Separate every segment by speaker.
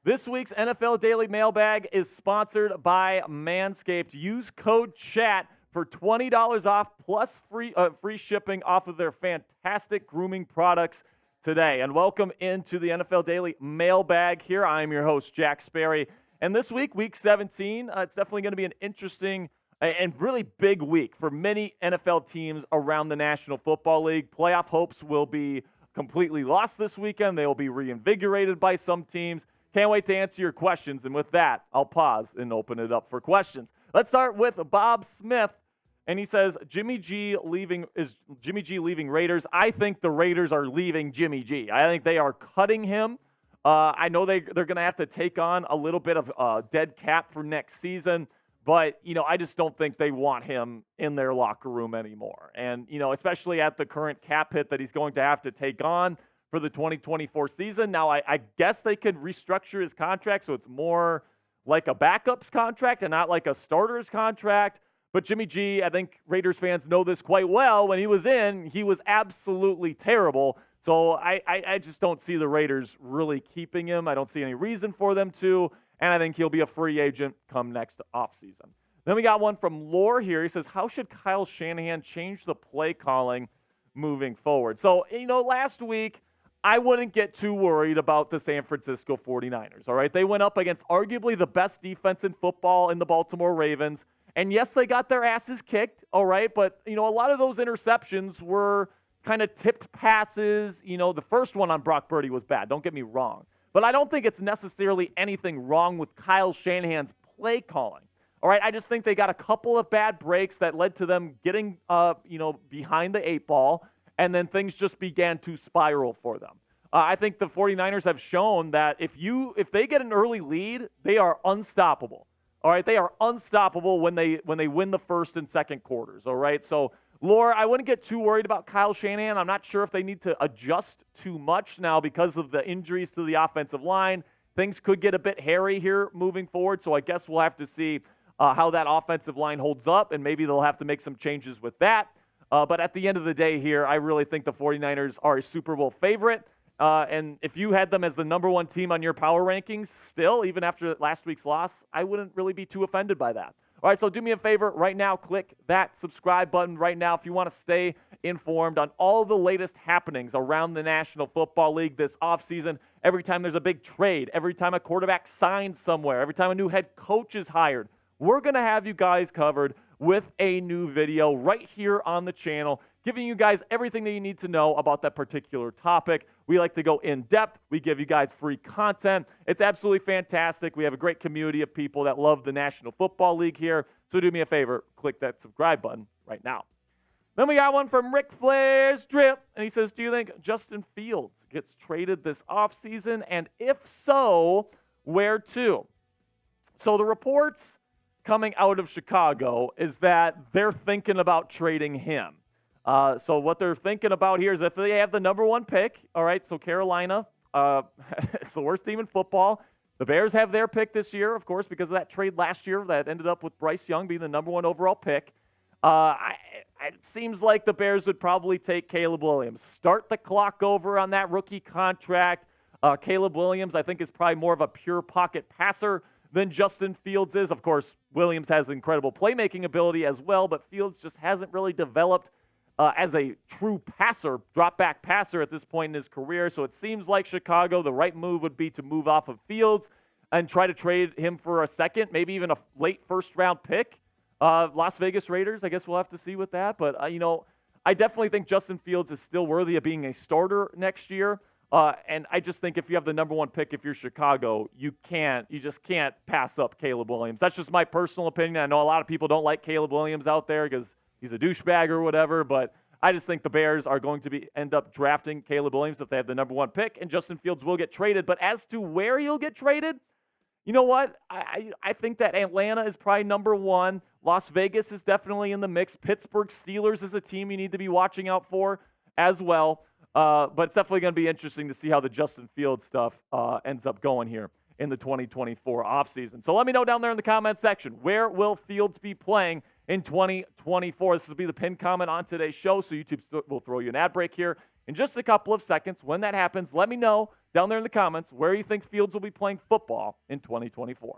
Speaker 1: This week's NFL Daily Mailbag is sponsored by Manscaped. Use code CHAT for $20 off plus free shipping off of their fantastic grooming products today. And welcome into the NFL Daily Mailbag here. I'm your host, Jack Sperry. And this week, week 17, it's definitely going to be an interesting and really big week for many NFL teams around the National Football League. Playoff hopes will be completely lost this weekend. They will be reinvigorated by some teams. Can't wait to answer your questions. And with that, I'll pause and open it up for questions. Let's start with Bob Smith. And he says, Jimmy G leaving Raiders? I think the Raiders are leaving Jimmy G. I think they are cutting him. I know they're going to have to take on a little bit of dead cap for next season. But, I just don't think they want him in their locker room anymore. And, especially at the current cap hit that he's going to have to take on for the 2024 season. Now, I guess they could restructure his contract so it's more like a backup's contract and not like a starter's contract. But Jimmy G, I think Raiders fans know this quite well. When he was in, he was absolutely terrible. So I just don't see the Raiders really keeping him. I don't see any reason for them to. And I think he'll be a free agent come next offseason. Then we got one from Lore here. He says, how should Kyle Shanahan change the play calling moving forward? So, last week, I wouldn't get too worried about the San Francisco 49ers, all right? They went up against arguably the best defense in football in the Baltimore Ravens. And yes, they got their asses kicked, all right? But, a lot of those interceptions were kind of tipped passes. The first one on Brock Purdy was bad. Don't get me wrong. But I don't think it's necessarily anything wrong with Kyle Shanahan's play calling. All right, I just think they got a couple of bad breaks that led to them getting, behind the eight ball. And then things just began to spiral for them. I think the 49ers have shown that if they get an early lead, they are unstoppable. All right, they are unstoppable when they win the first and second quarters. All right, so Laura, I wouldn't get too worried about Kyle Shanahan. I'm not sure if they need to adjust too much now because of the injuries to the offensive line. Things could get a bit hairy here moving forward. So I guess we'll have to see how that offensive line holds up, and maybe they'll have to make some changes with that. But at the end of the day here, I really think the 49ers are a Super Bowl favorite. And if you had them as the number one team on your power rankings, still, even after last week's loss, I wouldn't really be too offended by that. All right, so do me a favor right now. Click that subscribe button right now if you want to stay informed on all the latest happenings around the National Football League this offseason. Every time there's a big trade, every time a quarterback signs somewhere, every time a new head coach is hired, we're going to have you guys covered with a new video right here on the channel, giving you guys everything that you need to know about that particular topic. We like to go in depth. We give you guys free content. It's absolutely fantastic. We have a great community of people that love the National Football League here. So do me a favor, click that subscribe button right now. Then we got one from Ric Flair's Drip, and he says, do you think Justin Fields gets traded this offseason? And if so, where to? So the reports coming out of Chicago is that they're thinking about trading him. So what they're thinking about here is if they have the number one pick, all right, so Carolina, it's the worst team in football. The Bears have their pick this year, of course, because of that trade last year that ended up with Bryce Young being the number one overall pick. It seems like the Bears would probably take Caleb Williams. Start the clock over on that rookie contract. Caleb Williams, I think, is probably more of a pure pocket passer than Justin Fields is. Of course, Williams has incredible playmaking ability as well, but Fields just hasn't really developed as a true passer, drop-back passer at this point in his career. So it seems like Chicago, the right move would be to move off of Fields and try to trade him for a second, maybe even a late first-round pick. Las Vegas Raiders, I guess we'll have to see with that. But, I definitely think Justin Fields is still worthy of being a starter next year. And I just think if you have the number one pick, if you're Chicago, you just can't pass up Caleb Williams. That's just my personal opinion. I know a lot of people don't like Caleb Williams out there because he's a douchebag or whatever, but I just think the Bears are going to end up drafting Caleb Williams if they have the number one pick, and Justin Fields will get traded. But as to where he'll get traded, you know what? I think that Atlanta is probably number one. Las Vegas is definitely in the mix. Pittsburgh Steelers is a team you need to be watching out for as well. But it's definitely going to be interesting to see how the Justin Fields stuff ends up going here in the 2024 offseason. So let me know down there in the comment section, where will Fields be playing in 2024? This will be the pinned comment on today's show, so YouTube will throw you an ad break here in just a couple of seconds. When that happens, let me know down there in the comments where you think Fields will be playing football in 2024.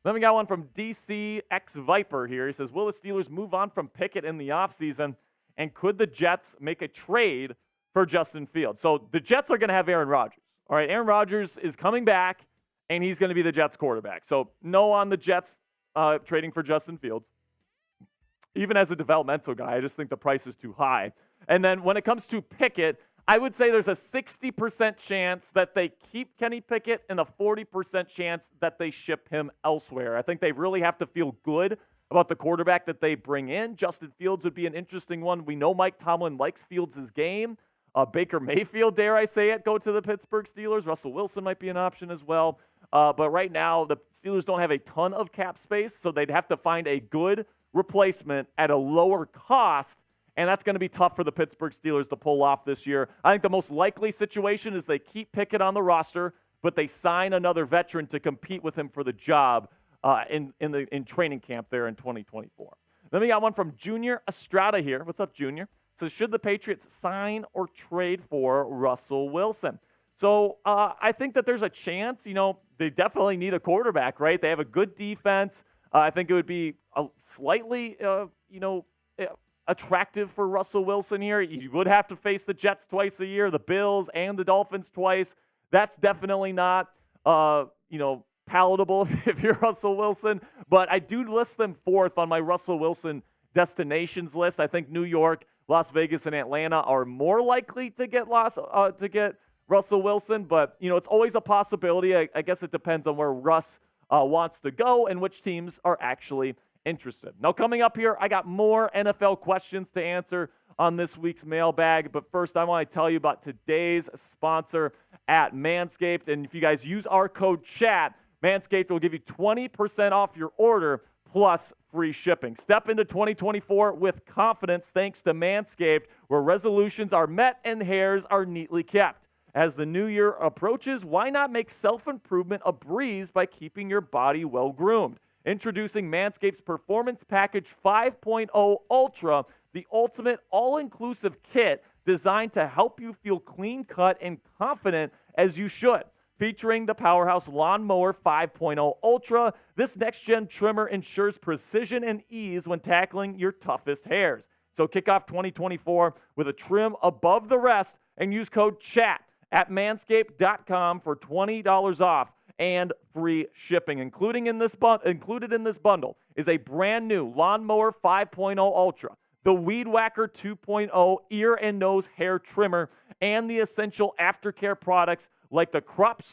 Speaker 1: Then we got one from DC X Viper here. He says, will the Steelers move on from Pickett in the offseason, and could the Jets make a trade for Justin Fields? So the Jets are going to have Aaron Rodgers. All right, Aaron Rodgers is coming back, and he's going to be the Jets quarterback. So no on the Jets trading for Justin Fields. Even as a developmental guy, I just think the price is too high. And then when it comes to Pickett, I would say there's a 60% chance that they keep Kenny Pickett and a 40% chance that they ship him elsewhere. I think they really have to feel good about the quarterback that they bring in. Justin Fields would be an interesting one. We know Mike Tomlin likes Fields' game. Baker Mayfield, dare I say it, go to the Pittsburgh Steelers. Russell Wilson might be an option as well. But right now, the Steelers don't have a ton of cap space, so they'd have to find a good replacement at a lower cost. And that's going to be tough for the Pittsburgh Steelers to pull off this year. I think the most likely situation is they keep Pickett on the roster, but they sign another veteran to compete with him for the job in training camp there in 2024. Then we got one from Junior Estrada here. What's up, Junior? Says, should the Patriots sign or trade for Russell Wilson? So I think that there's a chance. They definitely need a quarterback, right? They have a good defense. I think it would be slightly, attractive for Russell Wilson here. You would have to face the Jets twice a year, the Bills and the Dolphins twice. That's definitely not, palatable if you're Russell Wilson. But I do list them fourth on my Russell Wilson destinations list. I think New York, Las Vegas, and Atlanta are more likely to get Russell Wilson. But, it's always a possibility. I guess it depends on where Russ wants to go and which teams are actually interested. Now, coming up here, I got more NFL questions to answer on this week's mailbag. But first, I want to tell you about today's sponsor at Manscaped. And if you guys use our code CHAT, Manscaped will give you 20% off your order plus free shipping. Step into 2024 with confidence thanks to Manscaped, where resolutions are met and hairs are neatly kept. As the new year approaches, why not make self-improvement a breeze by keeping your body well-groomed? Introducing Manscaped's Performance Package 5.0 Ultra, the ultimate all-inclusive kit designed to help you feel clean-cut and confident as you should. Featuring the powerhouse Lawnmower 5.0 Ultra, this next-gen trimmer ensures precision and ease when tackling your toughest hairs. So kick off 2024 with a trim above the rest and use code CHAT at manscaped.com for $20 off and free shipping. Included in this bundle is a brand new Lawnmower 5.0 Ultra, the Weed Whacker 2.0 ear and nose hair trimmer, and the essential aftercare products like the Crop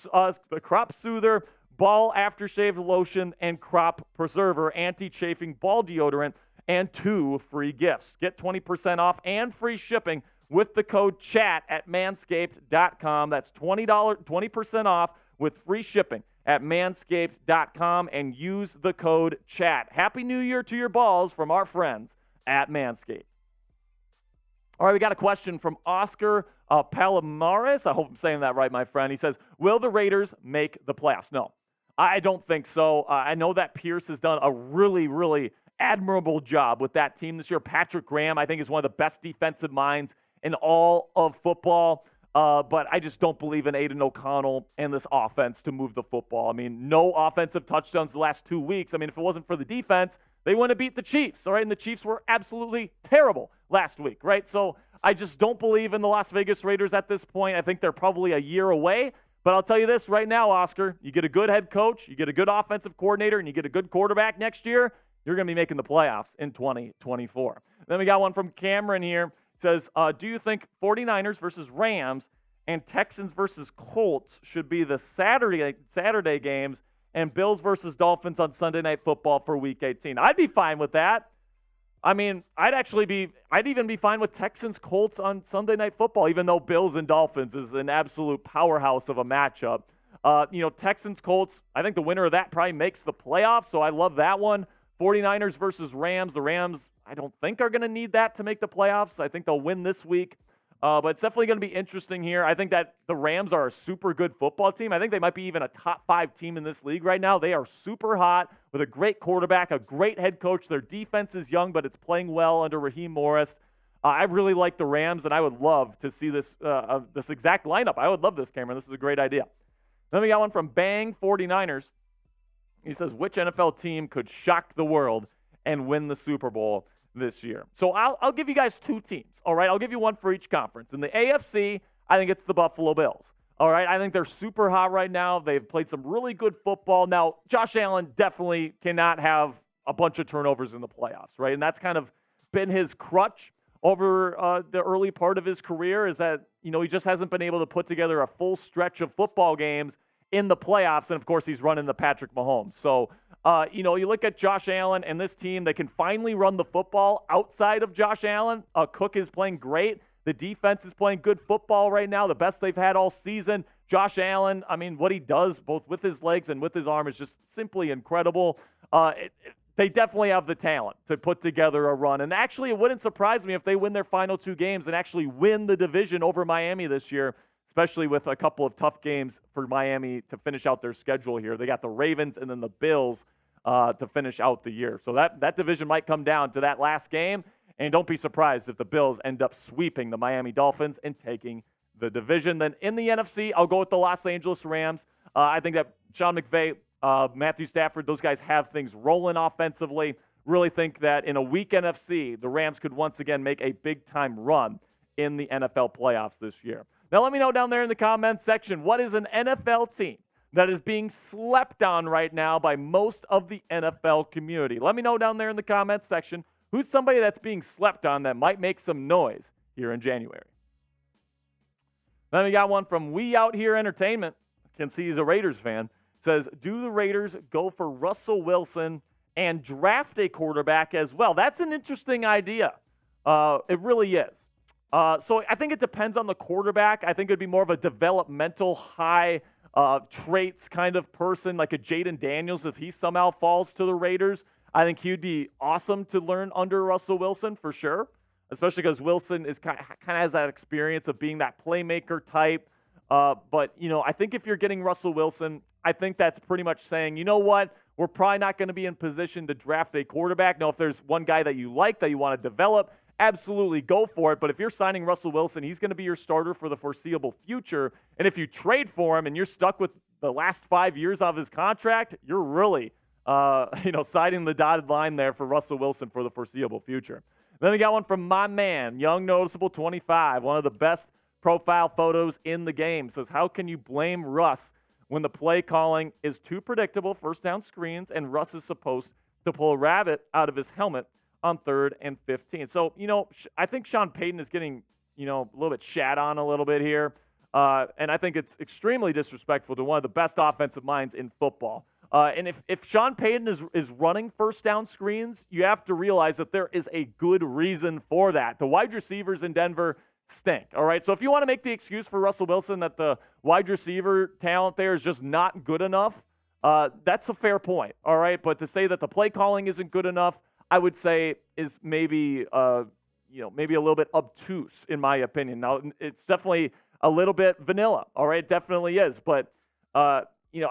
Speaker 1: Soother, Ball Aftershave Lotion, and Crop Preserver Anti-Chafing Ball Deodorant, and 2 free gifts. Get 20% off and free shipping with the code CHAT at manscaped.com. That's $20% off with free shipping at manscaped.com, and use the code CHAT. Happy New Year to your balls from our friends at Manscaped. All right, we got a question from Oscar Palomares. I hope I'm saying that right, my friend. He says, will the Raiders make the playoffs? No, I don't think so. I know that Pierce has done a really, really admirable job with that team this year. Patrick Graham, I think, is one of the best defensive minds in all of football. But I just don't believe in Aiden O'Connell and this offense to move the football. I mean, no offensive touchdowns the last 2 weeks. I mean, if it wasn't for the defense, they wouldn't have beat the Chiefs, all right? And the Chiefs were absolutely terrible last week, right? So I just don't believe in the Las Vegas Raiders at this point. I think they're probably a year away. But I'll tell you this right now, Oscar, you get a good head coach, you get a good offensive coordinator, and you get a good quarterback next year, you're going to be making the playoffs in 2024. Then we got one from Cameron here. It says, do you think 49ers versus Rams and Texans versus Colts should be the Saturday games, and Bills versus Dolphins on Sunday Night Football for Week 18? I'd be fine with that. I mean, I'd even be fine with Texans Colts on Sunday Night Football, even though Bills and Dolphins is an absolute powerhouse of a matchup. Texans Colts, I think the winner of that probably makes the playoffs, so I love that one. 49ers versus Rams. The Rams, I don't think, are going to need that to make the playoffs. I think they'll win this week. But it's definitely going to be interesting here. I think that the Rams are a super good football team. I think they might be even a top 5 team in this league right now. They are super hot with a great quarterback, a great head coach. Their defense is young, but it's playing well under Raheem Morris. I really like the Rams, and I would love to see this exact lineup. I would love this, Cameron. This is a great idea. Then we got one from Bang 49ers. He says, which NFL team could shock the world and win the Super Bowl this year? So I'll give you guys two teams, all right? I'll give you one for each conference. In the AFC, I think it's the Buffalo Bills, all right? I think they're super hot right now. They've played some really good football. Now, Josh Allen definitely cannot have a bunch of turnovers in the playoffs, right? And that's kind of been his crutch over the early part of his career, is that, he just hasn't been able to put together a full stretch of football games in the playoffs. And, of course, he's running the Patrick Mahomes. So, you look at Josh Allen and this team, they can finally run the football outside of Josh Allen. Cook is playing great. The defense is playing good football right now, the best they've had all season. Josh Allen, what he does both with his legs and with his arm is just simply incredible. They definitely have the talent to put together a run. And actually, it wouldn't surprise me if they win their final two games and actually win the division over Miami this year, especially with a couple of tough games for Miami to finish out their schedule here. They got the Ravens and then the Bills to finish out the year. So that division might come down to that last game. And don't be surprised if the Bills end up sweeping the Miami Dolphins and taking the division. Then in the NFC, I'll go with the Los Angeles Rams. I think that Sean McVay, Matthew Stafford, those guys have things rolling offensively. Really think that in a weak NFC, the Rams could once again make a big-time run in the NFL playoffs this year. Now, let me know down there in the comments section, what is an NFL team that is being slept on right now by most of the NFL community? Let me know down there in the comments section, who's somebody that's being slept on that might make some noise here in January. Then we got one from We Out Here Entertainment. I can see he's a Raiders fan. Says, do the Raiders go for Russell Wilson and draft a quarterback as well? That's an interesting idea. It really is. So I think it depends on the quarterback. I think it'd be more of a developmental high traits kind of person, like a Jaden Daniels, if he somehow falls to the Raiders. I think he'd be awesome to learn under Russell Wilson for sure, especially because Wilson is kind of has that experience of being that playmaker type. But, I think if you're getting Russell Wilson, I think that's pretty much saying, you know what, we're probably not going to be in position to draft a quarterback. Now, if there's one guy that you like, that you want to develop, absolutely go for it. But if you're signing Russell Wilson, he's going to be your starter for the foreseeable future. And if you trade for him and you're stuck with the last 5 years of his contract, you're really, siding the dotted line there for Russell Wilson for the foreseeable future. Then we got one from my man, Young Noticeable 25, one of the best profile photos in the game. Says, how can you blame Russ when the play calling is too predictable, first down screens, and Russ is supposed to pull a rabbit out of his helmet on 3rd and 15. So, I think Sean Payton is getting, a little bit shat on a little bit here. And I think it's extremely disrespectful to one of the best offensive minds in football. And if Sean Payton is running first down screens, you have to realize that there is a good reason for that. The wide receivers in Denver stink, all right? So if you want to make the excuse for Russell Wilson that the wide receiver talent there is just not good enough, that's a fair point, all right? But to say that the play calling isn't good enough, I would say is maybe maybe a little bit obtuse in my opinion. Now, it's definitely a little bit vanilla, all right? It definitely is. But,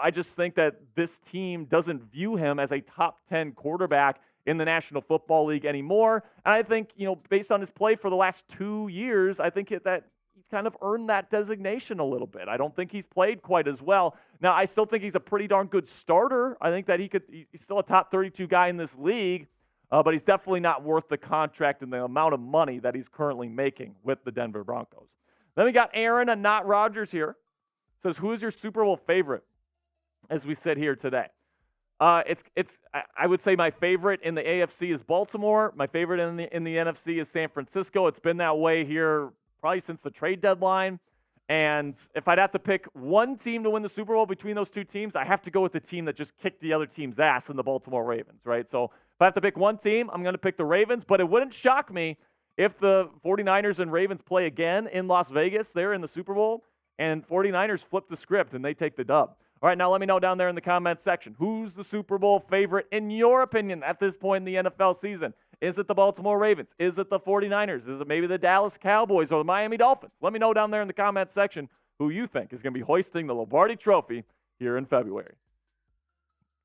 Speaker 1: I just think that this team doesn't view him as a top 10 quarterback in the National Football League anymore. And I think, based on his play for the last 2 years, I think that he's kind of earned that designation a little bit. I don't think he's played quite as well. Now, I still think he's a pretty darn good starter. I think that he's still a top 32 guy in this league, but he's definitely not worth the contract and the amount of money that he's currently making with the Denver Broncos. Then we got Aaron and Not Rogers here. Says, who is your Super Bowl favorite as we sit here today? I would say my favorite in the AFC is Baltimore. My favorite in the NFC is San Francisco. It's been that way here probably since the trade deadline. And if I'd have to pick one team to win the Super Bowl between those two teams, I have to go with the team that just kicked the other team's ass in the Baltimore Ravens, right? So if I have to pick one team, I'm going to pick the Ravens. But it wouldn't shock me if the 49ers and Ravens play again in Las Vegas there in the Super Bowl, and 49ers flip the script and they take the dub. All right, now let me know down there in the comments section, who's the Super Bowl favorite in your opinion at this point in the NFL season? Is it the Baltimore Ravens? Is it the 49ers? Is it maybe the Dallas Cowboys or the Miami Dolphins? Let me know down there in the comments section who you think is going to be hoisting the Lombardi Trophy here in February.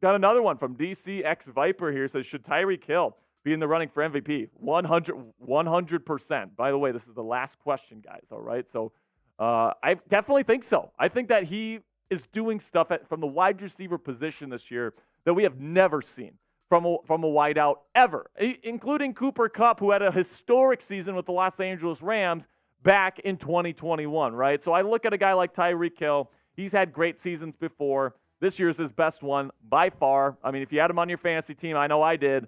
Speaker 1: Got another one from DCX Viper here. Says, should Tyreek Hill be in the running for MVP. 100%. By the way, this is the last question, guys, all right? So I definitely think so. I think that he is doing stuff from the wide receiver position this year that we have never seen from a wideout ever, including Cooper Kupp, who had a historic season with the Los Angeles Rams back in 2021, right? So I look at a guy like Tyreek Hill. He's had great seasons before. This year's his best one by far. I mean, if you had him on your fantasy team, I know I did,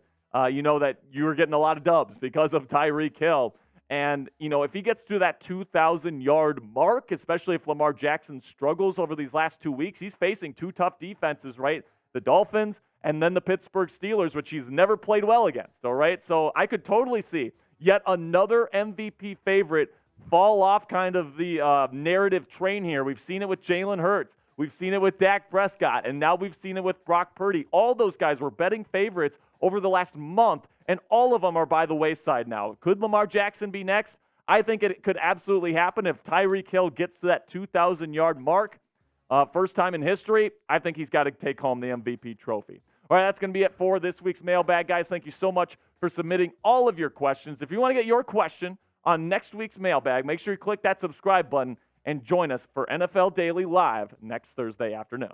Speaker 1: you know that you were getting a lot of dubs because of Tyreek Hill. And, you know, if he gets to that 2,000-yard mark, especially if Lamar Jackson struggles over these last 2 weeks, he's facing two tough defenses, right? The Dolphins and then the Pittsburgh Steelers, which he's never played well against, all right? So I could totally see yet another MVP favorite fall off kind of the narrative train here. We've seen it with Jalen Hurts. We've seen it with Dak Prescott, and now we've seen it with Brock Purdy. All those guys were betting favorites over the last month, and all of them are by the wayside now. Could Lamar Jackson be next? I think it could absolutely happen if Tyreek Hill gets to that 2,000-yard mark. First time in history, I think he's got to take home the MVP trophy. All right, that's going to be it for this week's mailbag, guys. Thank you so much for submitting all of your questions. If you want to get your question on next week's mailbag, make sure you click that subscribe button and join us for NFL Daily Live next Thursday afternoon.